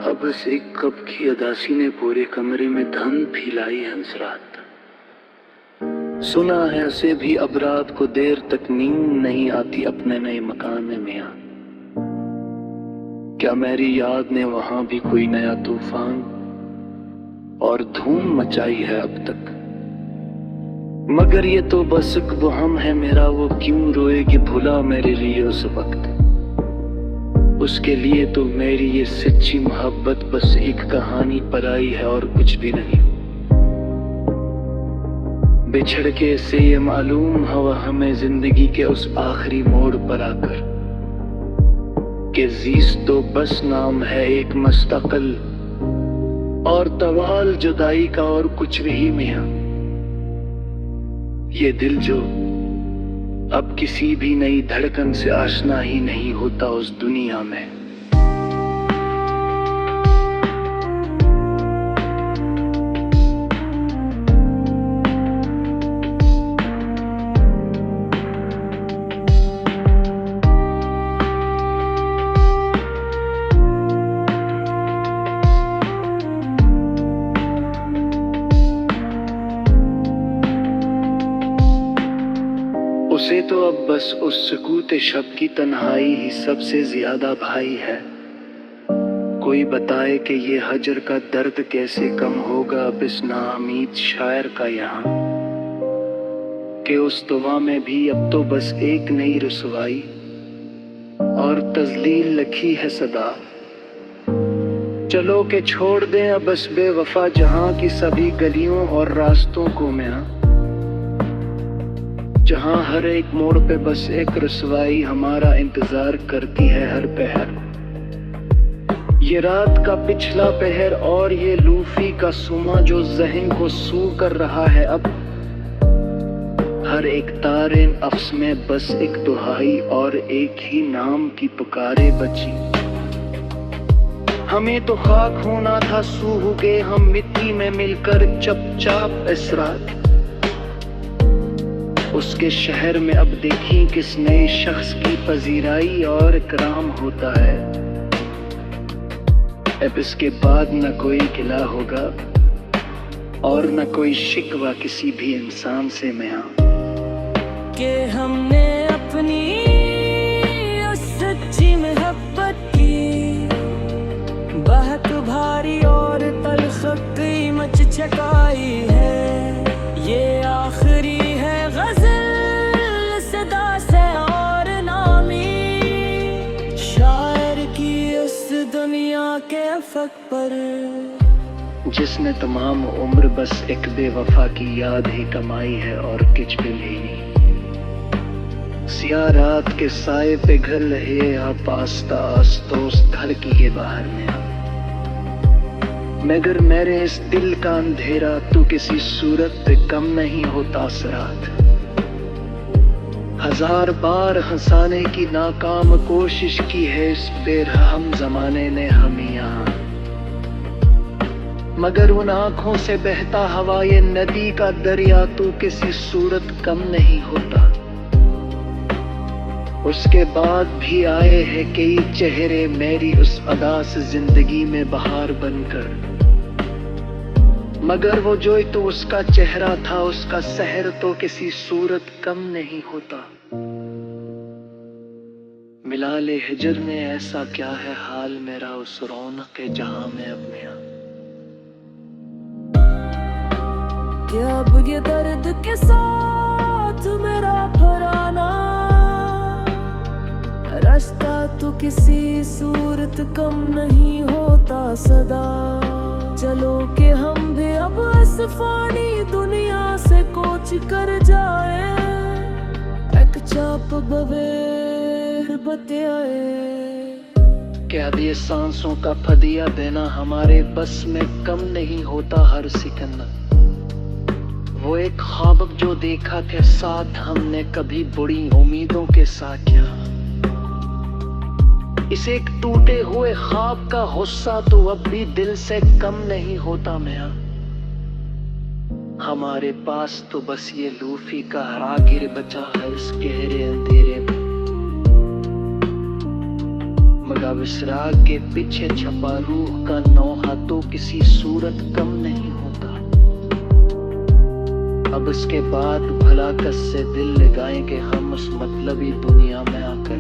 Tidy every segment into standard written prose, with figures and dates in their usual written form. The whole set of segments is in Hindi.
अब बस एक कप की अदासी ने पूरे कमरे में धन फैलाई हंस रात। सुना है उसे भी अब रात को देर तक नींद नहीं आती अपने नए मकान में मियां। क्या मेरी याद ने वहां भी कोई नया तूफान और धूम मचाई है अब तक? मगर ये तो बस एक वहम है मेरा, वो क्यों रोएगी भुला मेरे लिए उस वक्त। उसके लिए तो मेरी ये सच्ची मोहब्बत बस एक कहानी पराई है और कुछ भी नहीं। बिछड़ के से ये मालूम हुआ हमें जिंदगी के उस आखिरी मोड़ पर आकर कि जीस तो बस नाम है एक मुस्तकिल और तवाल जुदाई का और कुछ भी मियां। ये दिल जो अब किसी भी नई धड़कन से आशना ही नहीं होता उस दुनिया में। उसे तो अब बस उस सुकूते शब की तन्हाई ही सबसे ज्यादा भाई है। कोई बताए कि ये हजर का दर्द कैसे कम होगा अब इस नाउमीद शायर का यहाँ, कि उस दुआ में भी अब तो बस एक नई रुसवाई और तजलील लिखी है सदा। चलो के छोड़ दें अब बस बेवफा जहाँ की सभी गलियों और रास्तों को मैं, जहाँ हर एक मोड़ पे बस एक रुसवाई हमारा इंतजार करती है हर पहर। ये रात का पिछला पहर और ये लूफी का सुमा जो ज़हन को सू कर रहा है अब। हर एक तारे अफ्स में बस एक दुहाई और एक ही नाम की पुकारे बची। हमें तो खाक होना था सूह गए हम मिट्टी में मिलकर चुपचाप इस रात। उसके शहर में अब देखी किस नए शख्स की पजीराई और इकराम होता है। अब इसके बाद न कोई गिला होगा और न कोई शिकवा किसी भी इंसान से मियां। कि हमने अपनी उस सच्ची मोहब्बत की बहुत भारी और तल्ख कीमत चुकाई है। ये आखिरी है गजल सदा से और नामी शायर की उस दुनिया के अफक पर, जिसने तमाम उम्र बस एक बेवफा की याद ही कमाई है और कुछ भी नहीं। सिया रात के साए पे घर रहे आप आस्ता आस्तोस घर की के बाहर में, मगर मेरे इस दिल का अंधेरा तो किसी सूरत पे कम नहीं होता सरात। हजार बार हंसाने की नाकाम कोशिश की है इस बेरहम जमाने ने हमें यहाँ, मगर उन आंखों से बहता हवा ये नदी का दरिया तो किसी सूरत कम नहीं होता। उसके बाद भी आए हैं कई चेहरे मेरी उस अदास जिंदगी में बहार बनकर, मगर वो जो तो उसका चेहरा था उसका सहर तो किसी सूरत कम नहीं होता। मिला ले हिजर ने ऐसा क्या है हाल मेरा उस रौनक के जहां में अब मियां। क्या अब ये दर्द के साथ मेरा फराना रास्ता तो किसी सूरत कम नहीं होता सदा। चलो कि हम भी अब इस फानी दुनिया से कोच कर जाए, एक चाप बवेर बतियाए। क्या ये सांसों का फदिया देना हमारे बस में कम नहीं होता हर सिकंदर। वो एक ख्वाब जो देखा के साथ हमने कभी बुरी उम्मीदों के साथ किया, इस एक टूटे हुए ख्वाब का गुस्सा तो अब भी दिल से कम नहीं होता मियां। हमारे पास तो बस ये लूफी का रागिर बचा है इस गहरे अंधेरे में, मगर अब इस राग के पीछे छपा रूह का नौहा तो किसी सूरत कम नहीं होता। अब इसके बाद भला कस से दिल लगाएंगे हम उस मतलबी दुनिया में आकर,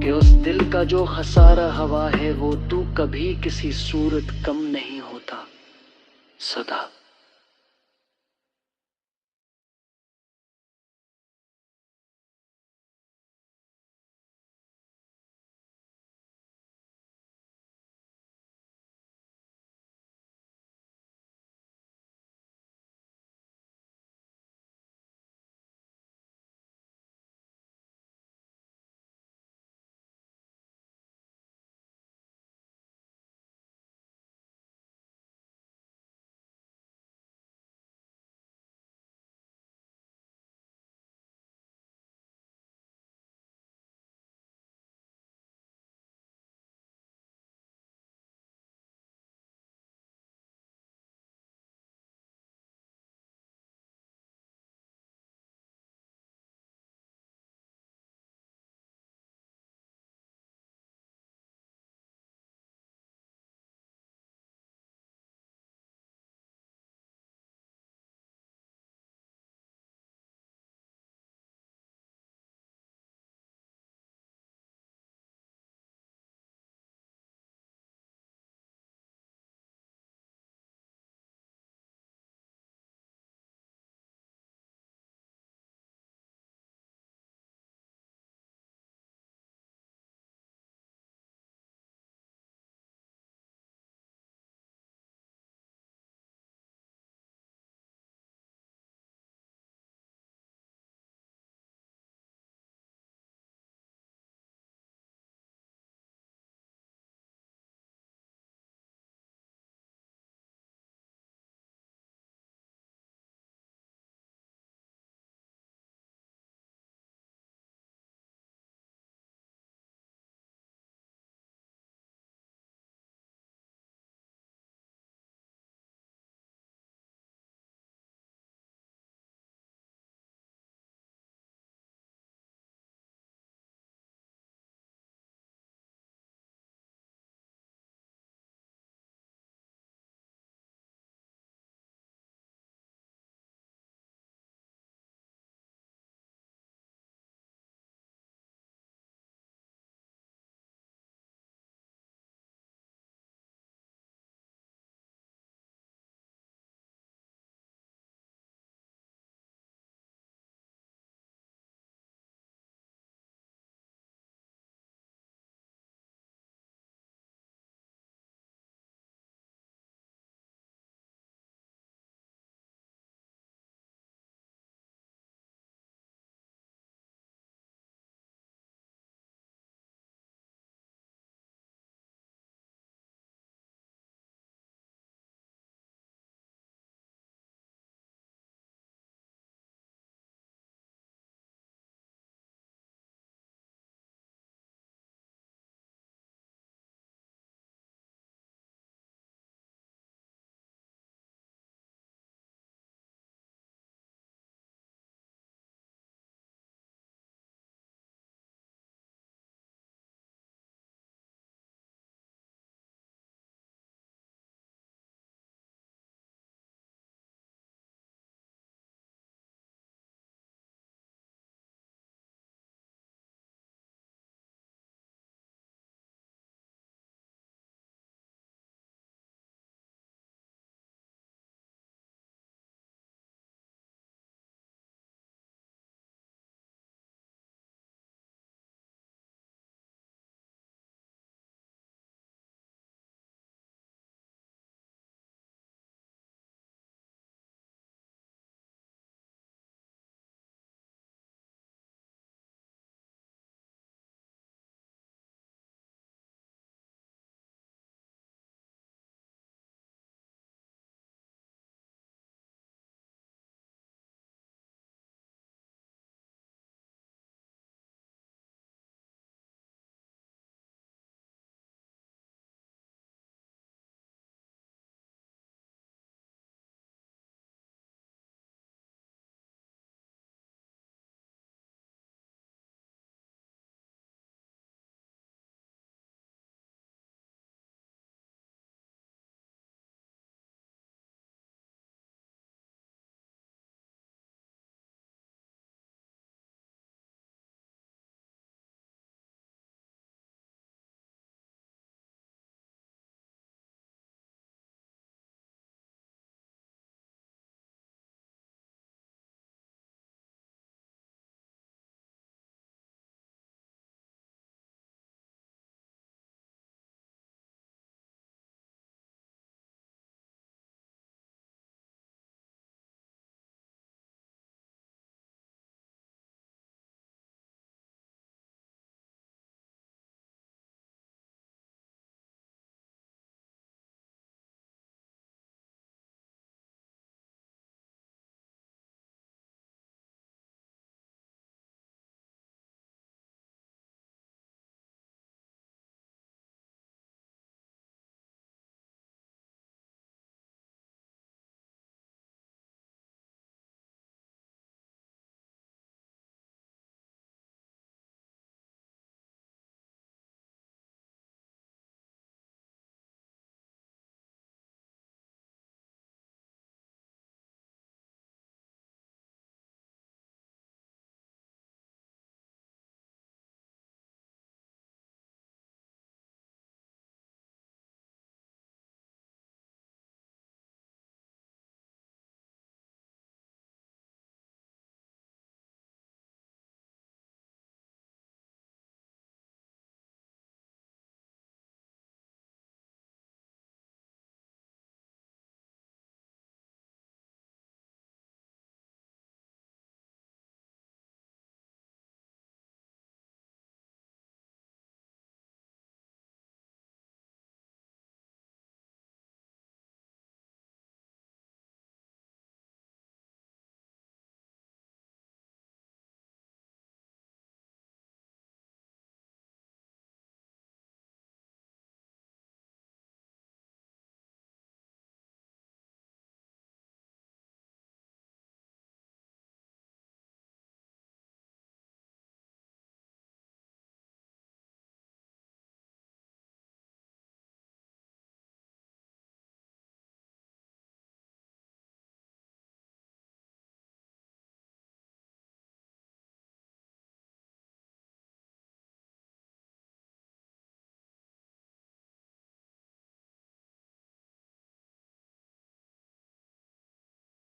कि उस दिल का जो खसारा हवा है वो तू कभी किसी सूरत कम नहीं होता सदा।